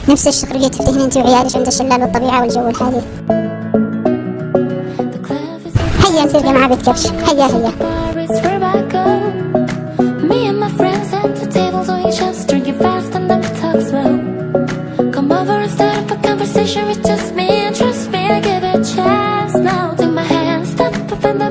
نفس الشقرية تفتهن انت وعيالك عند الشلال والطبيعة والجو الحالي. هيا نسير جمعة بيت كبش، هيا هيا. Come over and start up a conversation with just me, and trust me, I give it a chance. Now take my hand, step up in the